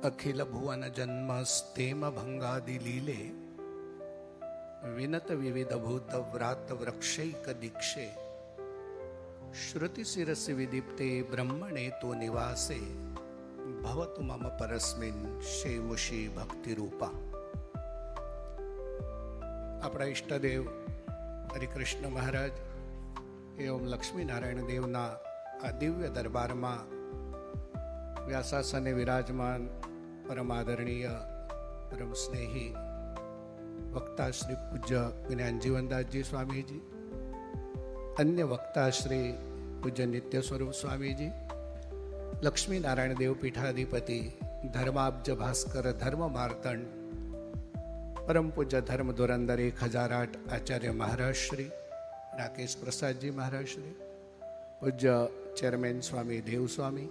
અખિલ ભુવન જન્મસ્તેમ ભંગાદિ લીલે વિનત વિવિધ ભૂત વ્રાત વૃક્ષૈક દીક્ષે શ્રુતિ શિરસી વિદીપ્તે બ્રહ્મણે તો નિવાસે ભવતુ મમ પરસ્મિન શેમુષી ભક્તિ રૂપા. આપણા ઈષ્ટદેવ હરિકૃષ્ણ મહારાજ એવં લક્ષ્મીનારાયણ દેવના આ દિવ્ય દરબારમાં વ્યાસાસને વિરાજમાન પરમ આદરણીય પરમ સ્નેહી વક્તા શ્રી પૂજ્ય જ્ઞાનજીવનદાસજી સ્વામીજી, અન્ય વક્તા શ્રી પૂજ્ય નિત્ય સ્વરૂપ સ્વામીજી, લક્ષ્મીનારાયણ દેવ પીઠાધિપતિ ધર્માબ્જ ભાસ્કર ધર્મ માર્તંડ પરમ પૂજ્ય ધર્મ ધુરંદર 1008 આચાર્ય મહારાજ શ્રી રાકેશ પ્રસાદજી મહારાજ શ્રી, પૂજ્ય ચેરમેન સ્વામી દેવ સ્વામી,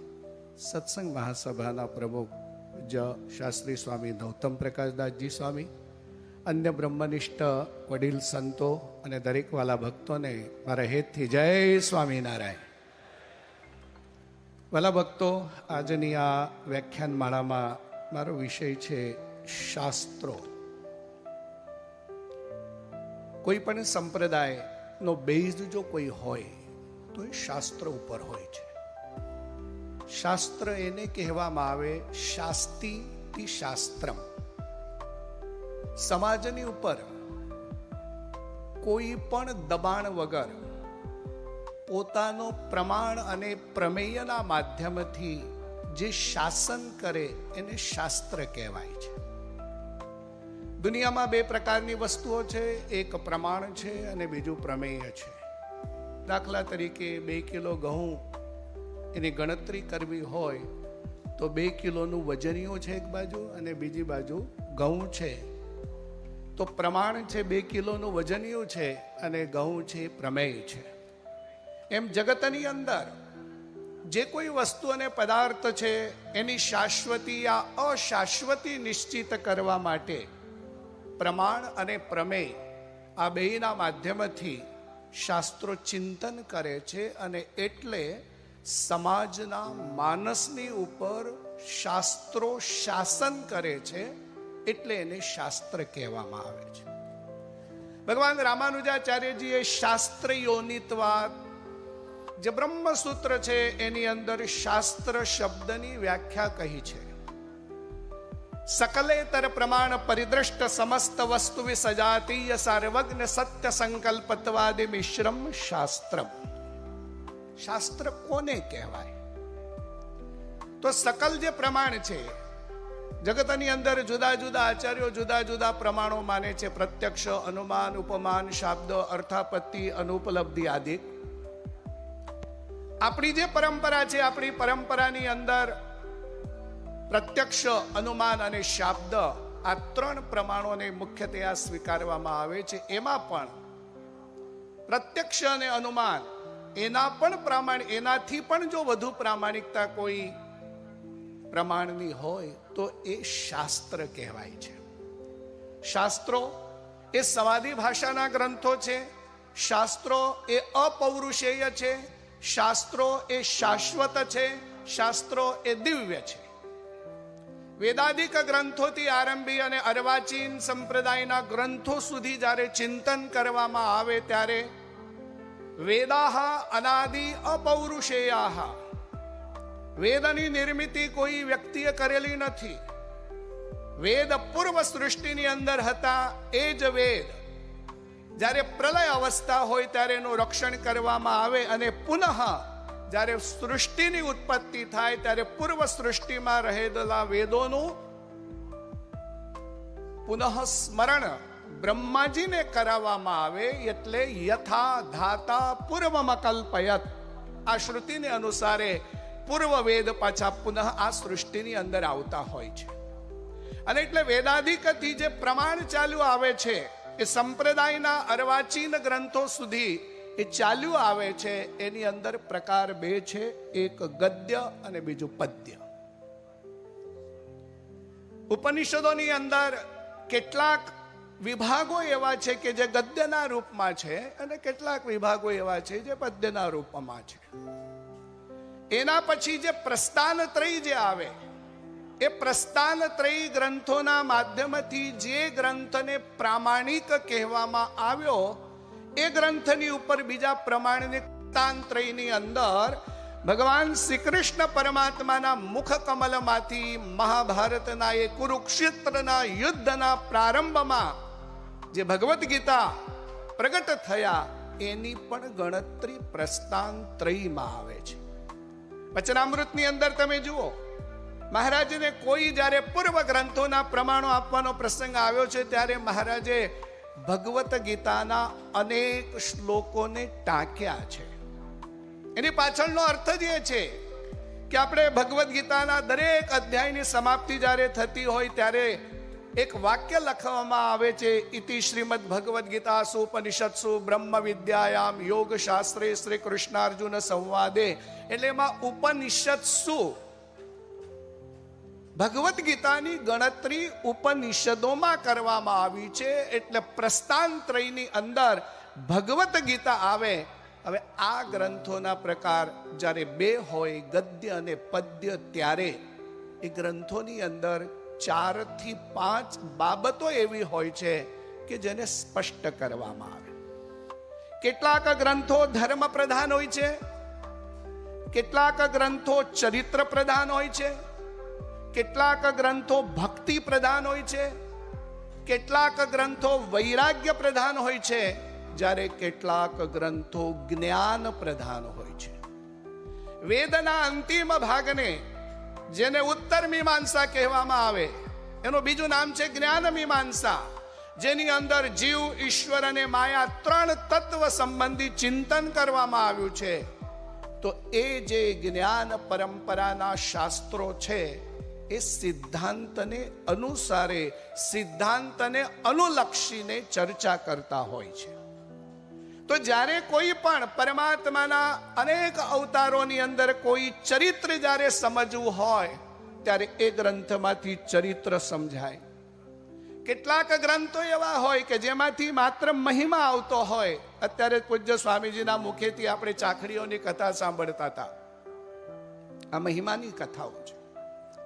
સત્સંગ મહાસભાના પ્રમુખ પૂજ્ય શાસ્ત્રી સ્વામી ગૌતમ પ્રકાશદાસજી સ્વામી, અન્ય બ્રહ્મનિષ્ઠ વડીલ સંતો અને દરેક વાલા ભક્તોને મારા હેતથી જય સ્વામિનારાયણ. વાલા ભક્તો, આજની આ વ્યાખ્યાન માળામાં મારો વિષય છે શાસ્ત્રો. કોઈ પણ સંપ્રદાયનો બેઝ જો કોઈ હોય તો એ શાસ્ત્ર ઉપર હોય છે. શાસ્ત્ર એને કહેવામાં આવે શાસ્તિ શાસ્ત્રમ. સમાજની ઉપર કોઈ પણ દબાણ વગર પોતાનો પ્રમાણ અને પ્રમેયના માધ્યમથી જે શાસન કરે એને શાસ્ત્ર કહેવાય છે. દુનિયામાં બે પ્રકારની વસ્તુઓ છે, એક પ્રમાણ છે અને બીજું પ્રમેય છે. દાખલા તરીકે 2 કિલો ઘઉં એની ગણતરી કરવી હોય તો 2 કિલોનું વજનિયું છે એક બાજુ અને બીજી બાજુ ઘઉં છે, તો પ્રમાણ છે 2 કિલોનું વજનિયું છે અને ઘઉં છે પ્રમેય છે. એમ જગતની અંદર જે કોઈ વસ્તુ અને પદાર્થ છે એની શાશ્વતી યા અશાશ્વતી નિશ્ચિત કરવા માટે પ્રમાણ અને પ્રમેય આ બેયના માધ્યમથી શાસ્ત્રો ચિંતન કરે છે અને એટલે સમાજના માનસની ઉપર શાસ્ત્રો શાસન કરે છે, એટલે એને શાસ્ત્ર કહેવામાં આવે છે. ભગવાન રામાનુજાચાર્યજીએ શાસ્ત્ર યોનિત્વાદ જે બ્રહ્મસૂત્ર છે એની અંદર શાસ્ત્ર શબ્દની વ્યાખ્યા કહી છે. સકલેતર પ્રમાણ પરિદ્રષ્ટ સમસ્ત વસ્તુ વિસજાતીય સાર્વજ્ઞ સત્ય સંકલ્પત્વાદિ મિશ્રમ શાસ્ત્રમ. શાસ્ત્ર કોને કહેવાય? તો સકલ જે પ્રમાણ છે, જગતની અંદર જુદા જુદા આચાર્યો જુદા જુદા પ્રમાણો માને છે. પ્રત્યક્ષ, અનુમાન, ઉપમાન, શાબ્દ, અર્થાપત્તિ, અનુપલબ્ધિ આદિ. આપણી જે પરંપરા છે, આપણી પરંપરાની અંદર પ્રત્યક્ષ, અનુમાન અને શાબ્દ આ 3 પ્રમાણોને મુખ્યતયા સ્વીકારવામાં આવે છે. એમાં પણ પ્રત્યક્ષ અને અનુમાન એનાથી પણ જો વધુ પ્રામાણિકતા કોઈ પ્રમાણની હોય તો એ શાસ્ત્ર કહેવાય છે. શાસ્ત્રો એ સમાધિ ભાષાના ગ્રંથો છે. શાસ્ત્રો એ અપૌરુષેય છે. શાસ્ત્રો એ શાશ્વત છે. શાસ્ત્રો એ દિવ્ય છે. વેદાદિક ગ્રંથોથી આરંભી અને અર્વાચીન સંપ્રદાયના ગ્રંથો સુધી જ્યારે ચિંતન કરવામાં આવે ત્યારે વેદાહ અનાદિ અપૌરુષેયાહ. વેદની નિર્મિતિ કોઈ વ્યક્તિએ કરેલી નથી. વેદ પૂર્વ સૃષ્ટિની અંદર હતા. એ જ વેદ જ્યારે પ્રલય અવસ્થા હોય ત્યારે એનું રક્ષણ કરવામાં આવે અને પુનઃ જ્યારે સૃષ્ટિની ઉત્પત્તિ થાય ત્યારે પૂર્વ સૃષ્ટિમાં રહેલા વેદોનું પુનઃ સ્મરણ બ્રહ્માજીને કરાવવામાં આવે. એટલે યથા ધાતા પૂર્વમ કલ્પયત, આ શ્રુતિને અનુસારે પૂર્વ વેદ પાછા પુનઃ આ સૃષ્ટિની અંદર આવતા હોય છે. અને એટલે વેદાધિકથી જે પ્રમાણ ચાલ્યું આવે છે એ સંપ્રદાયના અર્વાચીન ગ્રંથો સુધી એ ચાલ્યું આવે છે. એની અંદર પ્રકાર 2 છે, એક ગદ્ય અને બીજું પદ્ય. ઉપનિષદોની અંદર કેટલાક વિભાગો એવા છે કે જે ગદ્યના રૂપમાં છે અને કેટલાક વિભાગો એવા છે જે પદ્યના રૂપમાં છે. એના પછી જે પ્રસ્થાનત્રય જે આવે એ પ્રસ્થાનત્રયી ગ્રંથોના માધ્યમથી જે ગ્રંથને પ્રામાણિક કહેવામાં આવ્યો એ ગ્રંથની ઉપર બીજા પ્રમાણિક પ્રસ્થાનત્રયની અંદર ભગવાન શ્રી કૃષ્ણ પરમાત્માના મુખ કમલમાંથી મહાભારતના એ કુરુક્ષેત્રના યુદ્ધના પ્રારંભમાં જે ભગવદ્ ગીતા પ્રગટ થયા એની પણ ગણતરી પ્રસ્થાનત્રયીમાં આવે છે. વચનામૃતની અંદર તમે જુઓ, મહારાજને કોઈ જ્યારે પૂર્વ ગ્રંથોના પ્રમાણો આપવાનો પ્રસંગ આવ્યો છે ત્યારે મહારાજે ભગવત ગીતાના અનેક શ્લોકોને ટાંક્યા છે. એની પાછળનો અર્થ જ એ છે કે આપણે ભગવદ્ ગીતાના દરેક અધ્યાયની સમાપ્તિ જ્યારે થતી હોય ત્યારે એક વાક્ય લખવામાં આવે છે, ઇતિ શ્રીમદ ભગવદ્ ગીતાસુ ઉપનિષત્સુ બ્રહ્મ વિદ્યાયામ યોગ શાસ્ત્રે શ્રી કૃષ્ણાર્જુન સંવાદે. એટલે એમાં ઉપનિષત્સુ, ભગવદ્ ગીતાની ગણતરી ઉપનિષદોમાં કરવામાં આવી છે. એટલે પ્રસ્થાનત્રયની અંદર ભગવદ્ ગીતા આવે. હવે આ ગ્રંથોના પ્રકાર જ્યારે બે હોય, ગદ્ય અને પદ્ય, ત્યારે એ ગ્રંથોની અંદર 4 થી 5 બાબતો એવી હોય છે કે જેને સ્પષ્ટ કરવામાં આવે. કેટલાક ગ્રંથો ધર્મ પ્રધાન હોય છે, કેટલાક ગ્રંથો ચરિત્ર પ્રધાન હોય છે, કેટલાક ગ્રંથો ભક્તિ પ્રધાન હોય છે, કેટલાક ગ્રંથો વૈરાગ્ય પ્રધાન હોય છે, જ્યારે કેટલાક ગ્રંથો જ્ઞાન પ્રધાન હોય છે. વેદના અંતિમ ભાગને, જેને ઉત્તર મીમાંસા કહેવામાં આવે, એનું બીજું નામ છે જ્ઞાન મીમાંસા, જેની અંદર જીવ, ઈશ્વર અને માયા 3 તત્વ સંબંધી ચિંતન કરવામાં આવ્યું છે. તો એ જે જ્ઞાન પરંપરાના શાસ્ત્રો છે એ સિદ્ધાંતને અનુસારે, સિદ્ધાંતને અનુલક્ષીને ચર્ચા કરતા હોય છે. તો જ્યારે કોઈ પણ પરમાત્માના અનેક અવતારોની અંદર કોઈ ચરિત્ર જ્યારે સમજવું હોય ત્યારે એ ગ્રંથમાંથી ચરિત્ર સમજાય. કેટલાક ગ્રંથો એવા હોય કે જેમાંથી માત્ર મહિમા આવતો હોય. અત્યારે પૂજ્ય સ્વામીજીના મુખેથી આપણે ચાખડીઓની કથા સાંભળતા હતા. આ મહિમાની કથાઓ છે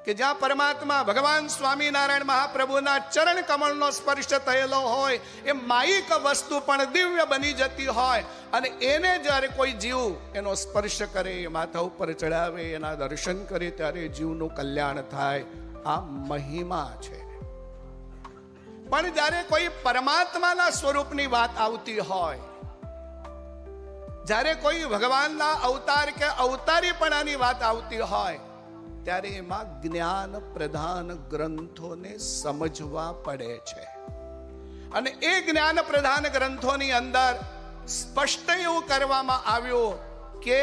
કે જ્યાં પરમાત્મા ભગવાન સ્વામિનારાયણ મહાપ્રભુના ચરણ કમળનો સ્પર્શ થયેલો હોય, એ માયિક વસ્તુ પણ દિવ્ય બની જતી હોય, અને એને જ્યારે કોઈ જીવ એનો સ્પર્શ કરે, માથા ઉપર ચડાવે, એના દર્શન કરે, ત્યારે જીવનું કલ્યાણ થાય. આ મહિમા છે. પણ જ્યારે કોઈ પરમાત્માના સ્વરૂપની વાત આવતી હોય, જ્યારે કોઈ ભગવાનના અવતાર કે અવતારીપણાની વાત આવતી હોય, ત્યારે એમાં જ્ઞાન પ્રધાન ગ્રંથોને સમજવા પડે છે. અને એ જ્ઞાન પ્રધાન ગ્રંથોની અંદર સ્પષ્ટ એવું કરવામાં આવ્યું કે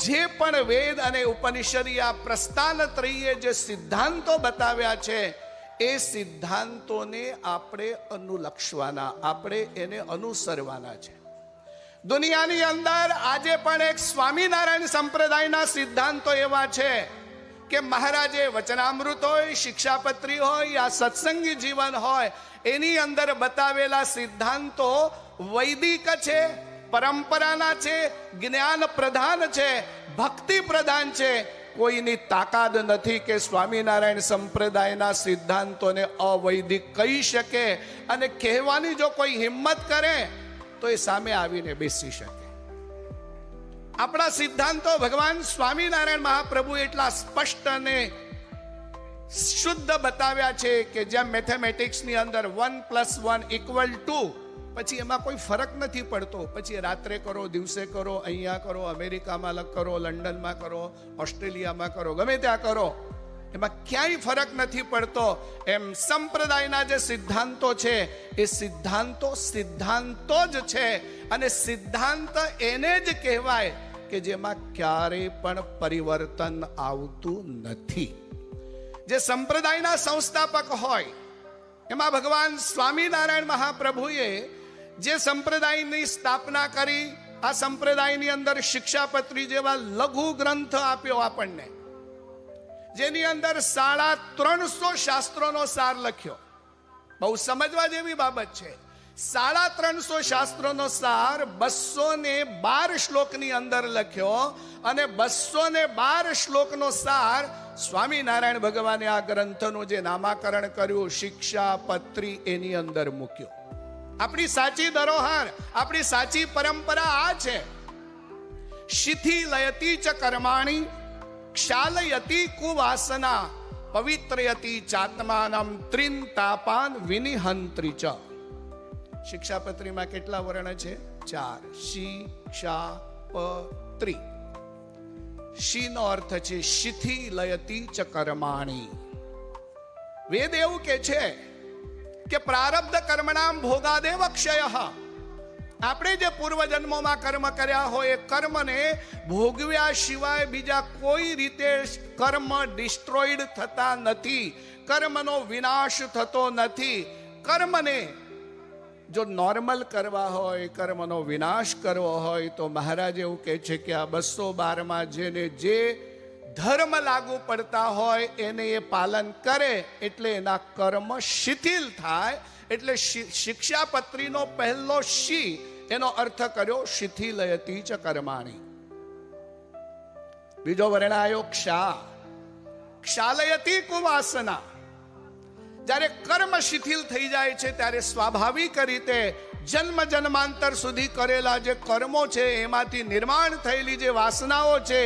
જે પણ વેદ અને ઉપનિષદીય પ્રસ્થાનત્રયે જે સિદ્ધાંતો બતાવ્યા છે એ સિદ્ધાંતોને આપણે અનુલક્ષવાના, આપણે એને અનુસરવાના છે. દુનિયાની અંદર આજે પણ એક સ્વામિનારાયણ સંપ્રદાયના સિદ્ધાંતો એવા છે કે મહારાજે વચનામૃત હોય, શિક્ષાપત્રી હોય, યા સત્સંગી જીવન હોય, એની અંદર બતાવેલા સિદ્ધાંતો વૈદિક છે, પરંપરાના છે, જ્ઞાન પ્રધાન છે, ભક્તિ પ્રધાન છે. કોઈની તાકાત નથી કે સ્વામિનારાયણ સંપ્રદાયના સિદ્ધાંતોને અવૈદિક કહી શકે, અને કહેવાની જો કોઈ હિંમત કરે તો એ સામે આવીને બેસી શકે. આપણા સિદ્ધાંતો ભગવાન સ્વામિનારાયણ મહાપ્રભુ એટલા સ્પષ્ટ અને શુદ્ધ બતાવ્યા છે કે જ્યાં મેથેમેટિક્સની અંદર 1 + 1 = 2, પછી એમાં કોઈ ફરક નથી પડતો. પછી રાત્રે કરો, દિવસે કરો, અહીંયા કરો, અમેરિકામાં કરો, લંડનમાં કરો, ઓસ્ટ્રેલિયામાં કરો, ગમે ત્યાં કરો, એમાં ક્યાંય ફરક નથી પડતો. એમ સંપ્રદાયના જે સિદ્ધાંતો છે એ સિદ્ધાંતો જ છે. અને સિદ્ધાંત એને જ કહેવાય કે જેમાં ક્યારેય પણ પરિવર્તન આવતું નથી. જે સંપ્રદાયના સંસ્થાપક હોય, એમાં ભગવાન સ્વામિનારાયણ મહાપ્રભુએ જે સંપ્રદાયની સ્થાપના કરી, આ સંપ્રદાયની અંદર શિક્ષાપત્રી જેવા લઘુ ગ્રંથ આપ્યો આપણને, જેની અંદર 350 શાસ્ત્રોનો સાર લખ્યો. બહુ સમજવા જેવી બાબત છે. 350 શાસ્ત્રોનો સાર 212 શ્લોકની અંદર લખ્યો અને 212 શ્લોકનો સાર સ્વામિનારાયણ ભગવાને આ ગ્રંથનું જે નામાકરણ કર્યું શિક્ષાપત્રી એની અંદર મૂક્યો. આપણી સાચી ધરોહર, આપણી સાચી પરંપરા આ છે. શિથિલયતી ચ કર્માણિ ક્ષાલયતી કુવાસના પવિત્રયતી ચાત્માનમ ત્રિન તાપાન વિનિહંત્રી ચ. શિક્ષાપત્રીમાં કેટલા વર્ણ છે? 4. શિક્ષાપત્રી. શી નો અર્થ છે શિથિલયતી ચ કર્માણિ. વેદ એવું કે છે કે પ્રારબ્ધ કર્મણામ ભોગાદેવ ક્ષયઃ. આપણે જે પૂર્વજન્મોમાં કર્મ કર્યા હોય એ કર્મને ભોગવ્યા સિવાય બીજા કોઈ રીતે કર્મ ડિસ્ટ્રોઈડ થતા નથી, કર્મનો વિનાશ થતો નથી. કર્મને જો નોર્મલ કરવા હોય, કર્મનો વિનાશ કરવો હોય તો મહારાજ એવું કહે છે કે આ 212માં જેને જે ધર્મ લાગુ પડતા હોય એને એ પાલન કરે એટલે એના કર્મ શિથિલ થાય. એટલે શિક્ષાપત્રીનો પહેલો શી એનો અર્થ કર્યો શિથિલયતી ચ કર્માણિ. બીજો વર્ણ આવ્યો ક્ષા. ક્ષાલયતી કુવાસના. જ્યારે કર્મ શિથિલ થઈ જાય છે ત્યારે સ્વાભાવિક રીતે જન્મ જન્માંતર સુધી કરેલા જે કર્મો છે એમાંથી નિર્માણ થયેલી જે વાસનાઓ છે,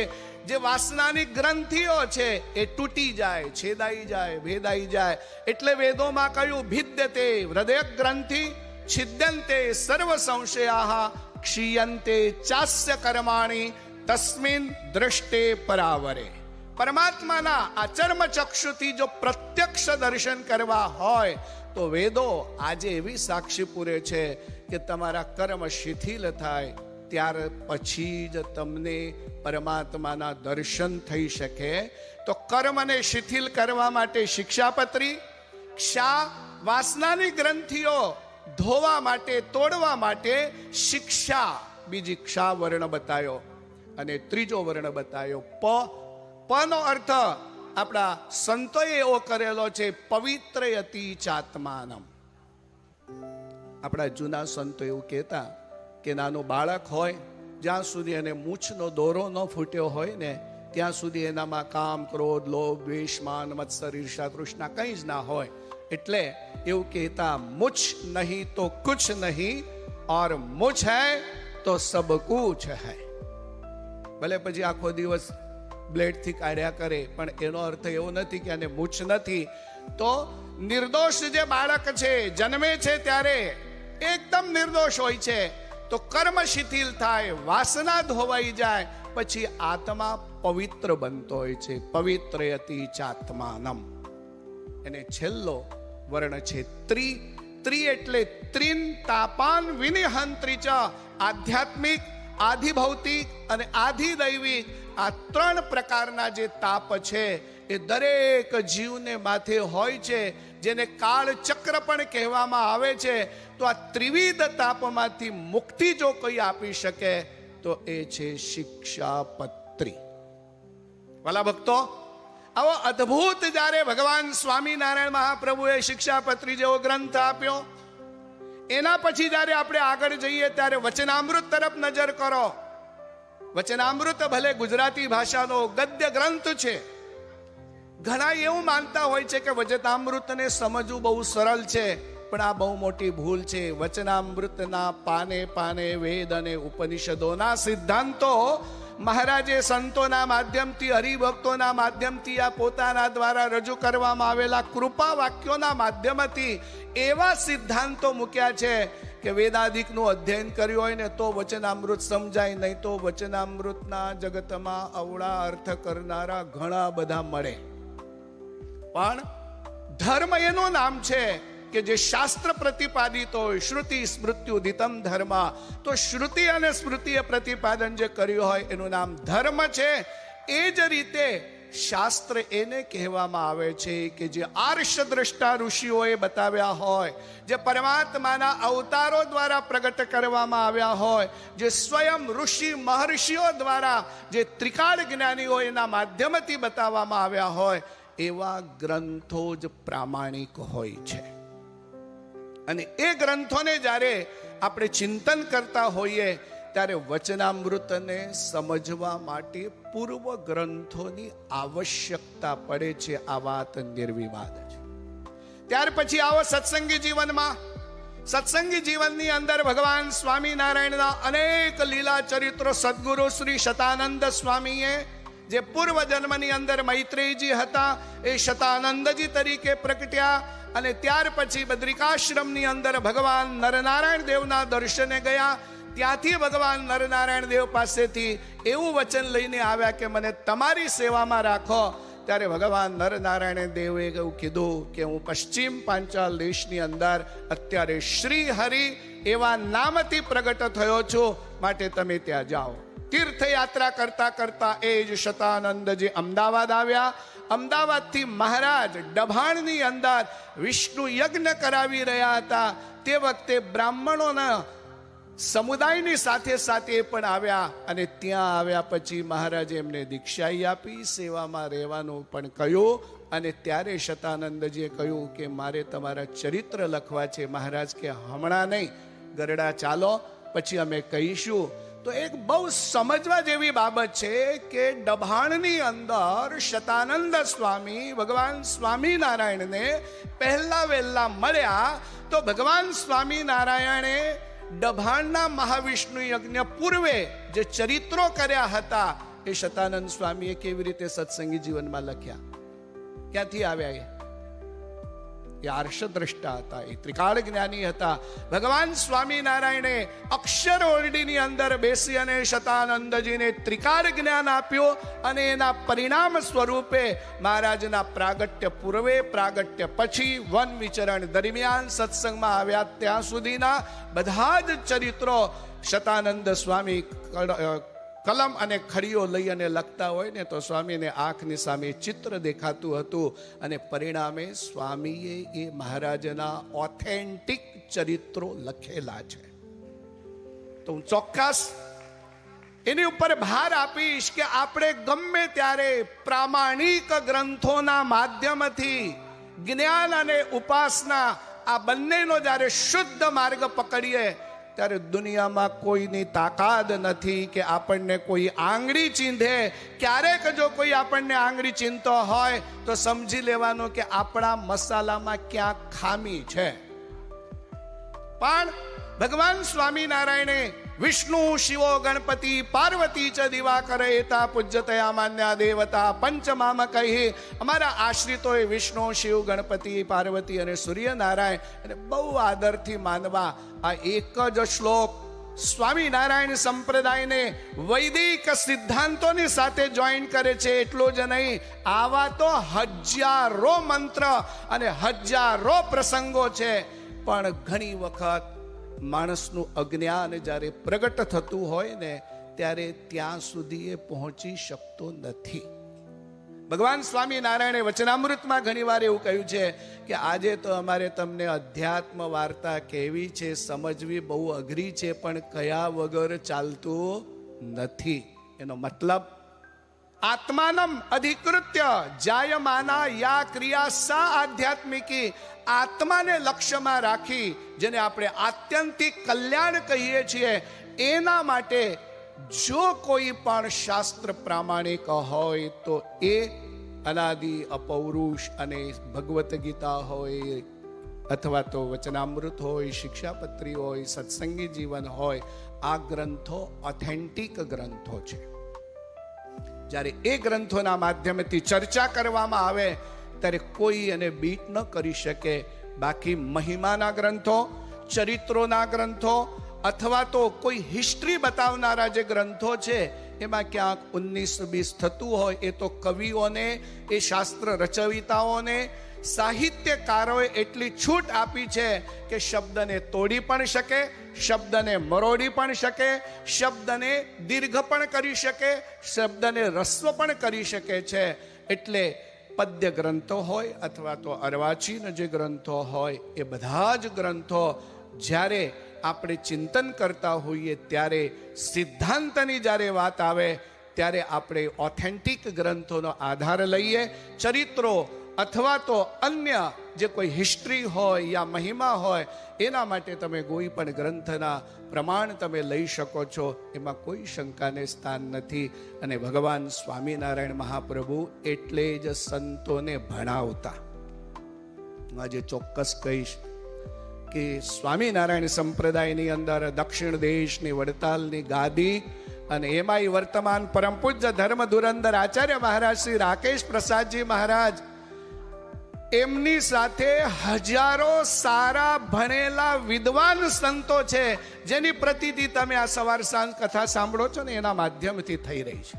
જે વાસનાની ગ્રંથિઓ છે એ તૂટી જાય, છેદાઈ જાય, ભેદાઈ જાય. એટલે વેદોમાં કહ્યું ભિદ્યતે હૃદય ગ્રંથિ છિદ્યંતે સર્વ સંશયાઃ ક્ષીયંતે ચાસ્ય કર્માણિ તસ્મિન દ્રષ્ટે પરાવરે. પરમાત્માના આ ચર્મ ચક્ષુથી જો પ્રત્યક્ષ દર્શન કરવા હોય તો વેદો આજે એવી સાક્ષી પૂરે છે કે તમારા કર્મ શિથિલ થાય ત્યાર પછી જ તમને પરમાત્માના દર્શન થઈ શકે. તો કર્મને શિથિલ કરવા માટે શિક્ષાપત્રી, ક્ષા વાસનાની ગ્રંથિઓ ધોવા માટે, તોડવા માટે શિક્ષા, બીજી ક્ષા વર્ણ બતાયો અને ત્રીજો વર્ણ બતાયો પ. પનો અર્થ આપણા સંતોએ એવો કરેલો છે પવિત્રયતી ચાત્માનમ. આપણા જૂના સંતો એવું કહેતા કે નાનું બાળક હોય જ્યાં સુધી એને મૂછનો દોરો ન ફૂટ્યો હોય ને ત્યાં સુધી એનામાં કામ, ક્રોધ, લોભ, દ્વેષ, માન, મત્સર, ઈર્ષા, તૃષ્ણા કંઈ જ ના હોય. એટલે એવું કહેતા મુછ નહીં તો કુછ નહીં और मुझ है तो सब कुछ है. ભલે પછી આખો દિવસ બ્લેડથી કાઢ્યા કરે પણ એનો અર્થ એવો નથી કે આને મૂછ નથી. તો નિર્દોષ જે બાળક છે જન્મે છે ત્યારે એકદમ નિર્દોષ હોય છે. તો કર્મ શિથિલ થાય, વાસના ધોવાઈ જાય, પછી આત્મા પવિત્ર બનતો હોય છે. પવિત્રયતી ચાત્માનમ. એને છેલ્લો વર્ણ છે ત્રિ. ત્રિ એટલે ત્રિન તાપાન વિનિહંત્રી ચ. આધ્યાત્મિક, આધિભૌતિક અને આધિદૈવિક આ 3 પ્રકારના જે તાપ છે એ દરેક જીવને માથે હોય છે, જેને કાળ ચક્ર પણ કહેવામાં આવે છે. તો આ ત્રિવિધ તાપમાંથી મુક્તિ જો કોઈ આપી શકે તો એ છે શિક્ષાપત્રી. વાલા ભક્તો, આવો અદ્ભુત જ્યારે ભગવાન સ્વામિનારાયણ મહાપ્રભુએ શિક્ષાપત્રી જેવો ગ્રંથ આપ્યો, એના પછી જ્યારે આપણે આગળ જઈએ ત્યારે વચનામૃત તરફ નજર કરો. વચનામૃત ભલે ગુજરાતી ભાષાનો ગદ્ય ગ્રંથ છે. ઘણા એવું માનતા હોય છે કે વચનામૃતને સમજવું બહુ સરળ છે, પણ આ બહુ મોટી ભૂલ છે. વચનામૃતના પાને પાને વેદ અને ઉપનિષદોના સિદ્ધાંતો મહારાજે સંતોના માધ્યમથી, હરિભક્તોના માધ્યમથી, આ પોતાના દ્વારા રજૂ કરવામાં આવેલા કૃપા વાક્યોના માધ્યમથી એવા સિદ્ધાંતો મૂક્યા છે કે વેદાદિકનું અધ્યયન કર્યું હોય ને તો વચનામૃત સમજાય, નહીં તો વચનામૃતના જગતમાં અવળા અર્થ કરનારા ઘણા બધા મળે. પણ ધર્મ એનું નામ છે કે જે શાસ્ત્ર પ્રતિપાદિત હોય. શ્રુતિ સ્મૃત્યુદિતમ ધર્મ. તો શ્રુતિ અને સ્મૃતિએ પ્રતિપાદન જે કર્યું હોય એનું નામ ધર્મ છે. એ જ રીતે શાસ્ત્ર એને કહેવામાં આવે છે કે જે આર્ષ દ્રષ્ટા ઋષિઓએ બતાવ્યા હોય, જે પરમાત્માના અવતારો દ્વારા પ્રગટ કરવામાં આવ્યા હોય, જે સ્વયં ઋષિ મહર્ષિઓ દ્વારા, જે ત્રિકાળ જ્ઞાનીઓ એના માધ્યમથી બતાવવામાં આવ્યા હોય, એવા ગ્રંથો જ પ્રામાણિક હોય છે. અને એ ગ્રંથોને જ્યારે આપણે ચિંતન કરતા હોઈએ ત્યારે વચનામૃતને સમજવા માટે પૂર્વ ગ્રંથોની આવશ્યકતા પડે છે. આ વાત નિર્વિવાદ છે. ત્યાર પછી આવો સત્સંગી જીવનમાં. સત્સંગી જીવનની અંદર ભગવાન સ્વામિનારાયણના અનેક લીલા ચરિત્રો સદગુરુ શ્રી શતાનંદ સ્વામીએ, જે પૂર્વ જન્મની અંદર મૈત્રેયજી હતા, એ શતાનંદજી તરીકે પ્રગટ્યા. અને ત્યાર પછી બદ્રિકાશ્રમની અંદર ભગવાન નરનારાયણ દેવના દર્શને ગયા. ત્યાંથી ભગવાન નરનારાયણ દેવ પાસેથી એવું વચન લઈને આવ્યા કે મને તમારી સેવામાં રાખો. ત્યારે ભગવાન નરનારાયણ દેવે એવું કીધું કે હું પશ્ચિમ પાંચાલ દેશની અંદર અત્યારે શ્રી હરિ એવા નામથી પ્રગટ થયો છું, માટે તમે ત્યાં જાઓ. તીર્થયાત્રા કરતા કરતા એ જ શતાનંદજી અમદાવાદ આવ્યા. અમદાવાદથી મહારાજ ડભાણની અંદર વિષ્ણુ યજ્ઞ કરાવી રહ્યા હતા. તે વખતે બ્રાહ્મણોના સમુદાયની સાથે સાથે પણ આવ્યા. અને ત્યાં આવ્યા પછી મહારાજે એમને દીક્ષા આપી, સેવામાં રહેવાનું પણ કહ્યું. અને ત્યારે શતાનંદજીએ કહ્યું કે મારે તમારા ચરિત્ર લખવા છે. મહારાજ કે હમણાં નહીં, ગરડા ચાલો, પછી અમે કહીશું. તો એક બહુ સમજવા જેવી બાબત છે કે ડભાણની અંદર શતાનંદ સ્વામી ભગવાન સ્વામિનારાયણને પહેલા વહેલા મળ્યા. તો ભગવાન સ્વામિનારાયણે ડભાણના મહાવિષ્ણુ યજ્ઞ પૂર્વે જે ચરિત્રો કર્યા હતા એ શતાનંદ સ્વામીએ કેવી રીતે સત્સંગી જીવનમાં લખ્યા? ક્યાંથી આવ્યા? એ આર્ષદ્રષ્ટા હતા, એ ત્રિકાળ જ્ઞાની હતા. ભગવાન સ્વામિનારાયણે અક્ષર ઓરડીની અંદર બેસી અને શતાનંદજીને ત્રિકાળ જ્ઞાન આપ્યું. અને એના પરિણામ સ્વરૂપે મહારાજના પ્રાગટ્ય પૂર્વે, પ્રાગટ્ય પછી, વન વિચરણ દરમિયાન, સત્સંગમાં આવ્યા ત્યાં સુધીના બધા જ ચરિત્રો શતાનંદ સ્વામી કલમ અને ખડીઓ લઈ અને લખતા હોય ને તો સ્વામીને આંખની સામે ચિત્ર દેખાતું હતું. અને પરિણામે સ્વામીએ એ મહારાજના ઓથેન્ટિક ચરિત્રો લખેલા છે. તો હું ચોક્કસ એની ઉપર ભાર આપીશ કે આપણે ગમે ત્યારે પ્રામાણિક ગ્રંથોના માધ્યમથી જ્ઞાન અને ઉપાસના આ બંનેનો જ્યારે શુદ્ધ માર્ગ પકડીએ ત્યારે દુનિયામાં કોઈની તાકાત નથી કે આપણને કોઈ આંગળી ચીંધે. ક્યારેક જો કોઈ આપણને આંગળી ચીંધતો હોય તો સમજી લેવાનું કે આપણા મસાલામાં ક્યાંક ખામી છે. પણ ભગવાન સ્વામિનારાયણે વિષ્ણુ શિવો ગણપતિ પાર્વતી ચ દિવાકર એતા પૂજ્યતયા માન્યા દેવતા પંચમામ કહી અમારા આશ્રિતોએ વિષ્ણુ શિવ ગણપતિ પાર્વતી અને સૂર્યનારાયણ અને બહુ આદરથી માનવા. આ એક જ શ્લોક સ્વામિનારાયણ સંપ્રદાયને વૈદિક સિદ્ધાંતોની સાથે જોઈન કરે છે. એટલું જ નહીં, આવા તો હજારો મંત્ર અને હજારો પ્રસંગો છે. પણ ઘણી વખત માણસનું અજ્ઞાન જ્યારે પ્રગટ થતું હોય ને ત્યારે ત્યાં સુધી એ પહોંચી શકતો નથી. ભગવાન સ્વામિનારાયણે વચનામૃતમાં ઘણી વાર એવું કહ્યું છે કે આજે તો અમારે તમને અધ્યાત્મ વાર્તા કહેવી છે, સમજવી બહુ અઘરી છે, પણ કયા વગર ચાલતું નથી. એનો મતલબ આત્માનમ અધિકૃત્ય જાયમાના યા ક્રિયા સા આધ્યાત્મિકી, આત્માને લક્ષ્યમાં રાખી જેને આપણે આત્યંતિક કલ્યાણ કહીએ છીએ, એના માટે જો કોઈ પણ શાસ્ત્ર પ્રામાણિક હોય તો એ અનાદિ અપૌરુષ અને ભગવદ્ ગીતા હોય અથવા તો વચનામૃત હોય, શિક્ષાપત્રી હોય, સત્સંગી જીવન હોય, આ ગ્રંથો ઓથેન્ટિક ગ્રંથો છે. જ્યારે એ ગ્રંથોના માધ્યમથી ચર્ચા કરવામાં આવે ત્યારે કોઈ એને બીટ ન કરી શકે. બાકી મહિમાના ગ્રંથો, ચરિત્રોના ગ્રંથો અથવા તો કોઈ હિસ્ટ્રી બતાવનારા જે ગ્રંથો છે એમાં ક્યાંક 19-20 થતું હોય એ તો કવિઓને, એ શાસ્ત્ર રચયિતાઓને, સાહિત્યકારોએ એટલી છૂટ આપી છે કે શબ્દને તોડી પણ શકે, શબ્દને મરોડી પણ શકે, શબ્દને દીર્ઘ પણ કરી શકે, શબ્દને રસ્વ પણ કરી શકે છે. એટલે પદ્ય ગ્રંથો હોય અથવા તો અર્વાચીન જે ગ્રંથો હોય એ બધા જ ગ્રંથો જ્યારે આપણે ચિંતન કરતા હોઈએ ત્યારે સિદ્ધાંતની જ્યારે વાત આવે ત્યારે આપણે ઓથેન્ટિક ગ્રંથોનો આધાર લઈએ. ચરિત્રો અથવા તો અન્ય જે કોઈ હિસ્ટ્રી હોય યા મહિમા હોય એના માટે તમે કોઈ પણ ગ્રંથના પ્રમાણ તમે લઈ શકો છો, એમાં કોઈ શંકાને સ્થાન નથી. અને ભગવાન સ્વામિનારાયણ મહાપ્રભુ એટલે જ સંતોને ભણાવતા. હું આજે ચોક્કસ કહીશ કે સ્વામિનારાયણ સંપ્રદાયની અંદર દક્ષિણ દેશની વડતાલની ગાદી અને એમાંય વર્તમાન પરમ પૂજ્ય ધર્મ ધુરંધર આચાર્ય મહારાજ શ્રી રાકેશ પ્રસાદજી મહારાજ, એમની સાથે હજારો સારા ભણેલા વિદ્વાન સંતો છે, જેની પ્રતીતિ તમે આ સવાર સાંજ કથા સાંભળો છો ને એના માધ્યમથી થઈ રહી છે.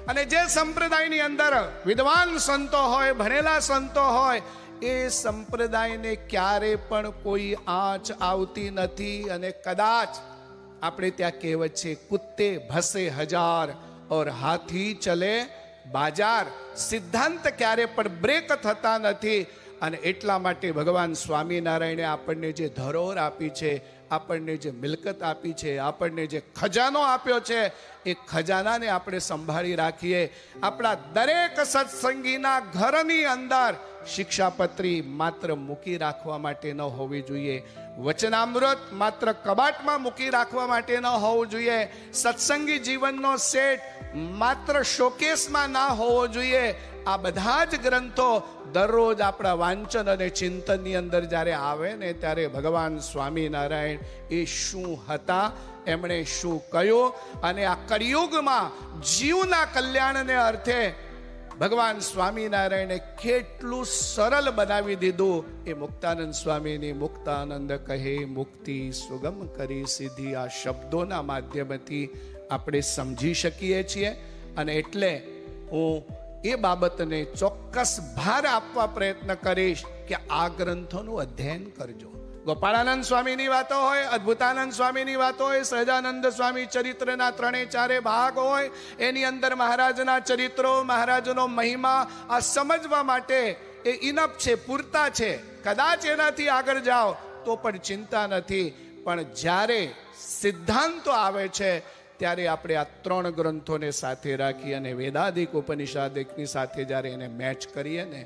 અને જે સંપ્રદાયની અંદર વિદ્વાન સંતો હોય, ભણેલા સંતો હોય, એ સંપ્રદાયને ક્યારે પણ કોઈ આંચ આવતી નથી. અને કદાચ આપણે ત્યાં કહેવત છે, કુત્તે ભસે હજાર ઓર હાથી ચલે બાજાર. સિદ્ધાંત ક્યારે પણ બ્રેક થતા નથી. અને એટલા માટે ભગવાન સ્વામિનારાયણે આપણને જે ધરોહર આપી છે, આપણને જે મિલકત આપી છે, આપણને જે ખજાનો આપ્યો છે, એ ખજાનાને આપણે સંભાળી રાખીએ. આપણા દરેક સત્સંગીના ઘરની અંદર શિક્ષાપત્રી માત્ર મૂકી રાખવા માટે ન હોવી જોઈએ. વચનામૃત માત્ર કબાટમાં મૂકી રાખવા માટે ન હોવું જોઈએ. સત્સંગી જીવનનો સેટ માત્ર શોકેસમાં ના હોવો જોઈએ. આ બધા જ ગ્રંથો દરરોજ આપણા વાંચન અને ચિંતનની અંદર જ્યારે આવે ને, ત્યારે ભગવાન સ્વામિનારાયણ એ શું હતા, એમણે શું કહ્યું, અને આ કળિયુગમાં જીવના કલ્યાણને અર્થે ભગવાન સ્વામિનારાયણે કેટલું સરળ બનાવી દીધું. એ મુક્તાનંદ સ્વામીની મુક્તાનંદ કહે મુક્તિ સુગમ કરી સીધી, આ શબ્દોના માધ્યમથી આપણે સમજી શકીએ છીએ. અને એટલે હું એ બાબતને ચોક્કસ ભાર આપવા પ્રયત્ન કરીશ કે આ ગ્રંથોનું અધ્યયન કરજો. ગોપાળાનંદ સ્વામીની વાતો હોય, અદ્ભુતાનંદ સ્વામીની વાતો હોય, સહજાનંદ સ્વામી ચરિત્રના 3-4 ભાગ હોય, એની અંદર મહારાજના ચરિત્રો, મહારાજનો મહિમા આ સમજવા માટે એ ઇનફ છે, પૂરતા છે. કદાચ એનાથી આગળ જાઓ તો પણ ચિંતા નથી. પણ જ્યારે સિદ્ધાંતો આવે છે ત્યારે આપણે આ 3 ગ્રંથોને સાથે રાખી અને વેદાદિક ઉપનિષાદિકની સાથે જ્યારે એને મેચ કરીએ ને,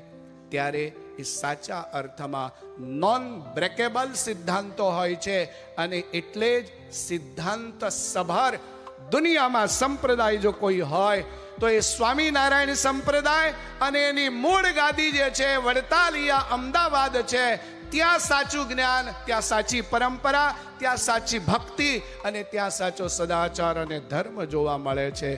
ત્યારે એ સાચા અર્થમાં નોન બ્રેકેબલ સિદ્ધાંતો હોય છે. અને એટલે જ સિદ્ધાંત સભર દુનિયામાં સંપ્રદાય જો કોઈ હોય તો એ સ્વામિનારાયણ સંપ્રદાય. અને એની મૂળ ગાદી જે છે વડતાલિયા અમદાવાદ છે. ત્યાં સાચું જ્ઞાન, ત્યાં સાચી પરંપરા, ત્યાં સાચી ભક્તિ અને ત્યાં સાચો સદાચાર અને ધર્મ જોવા મળે છે.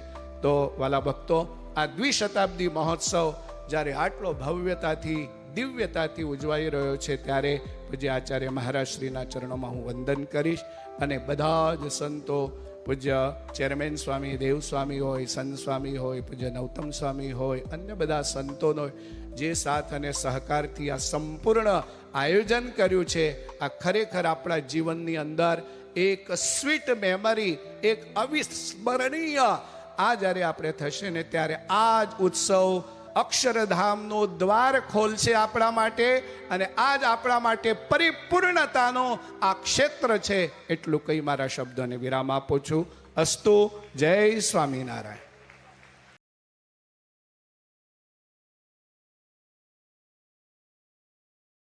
તો વાલા ભક્તો, આ દ્વિશતાબ્દી મહોત્સવ જ્યારે આટલો ભવ્યતાથી, દિવ્યતાથી ઉજવાઈ રહ્યો છે, ત્યારે પૂજ્ય આચાર્ય મહારાજ શ્રીના ચરણોમાં હું વંદન કરીશ. અને બધા જ સંતો, પૂજ્ય ચેરમેન સ્વામી દેવ સ્વામી હોય, સંત સ્વામી હોય, પૂજ્ય નૌતમ સ્વામી હોય, અન્ય બધા સંતોનો જે સાથ અને સહકારથી આ સંપૂર્ણ આયોજન કર્યું છે, આ ખરેખર આપણા જીવનની અંદર એક સ્વીટ મેમરી, એક અવિસ્મરણીય આ જ્યારે આપણે થશે ને, ત્યારે આ જ ઉત્સવ અક્ષરધામનું દ્વાર ખોલશે આપણા માટે. અને આજ આપણા માટે પરિપૂર્ણતાનો આ ક્ષેત્ર છે. એટલું કહી મારા શબ્દોને વિરામ આપું છું. અસ્તુ. જય સ્વામિનારાયણ.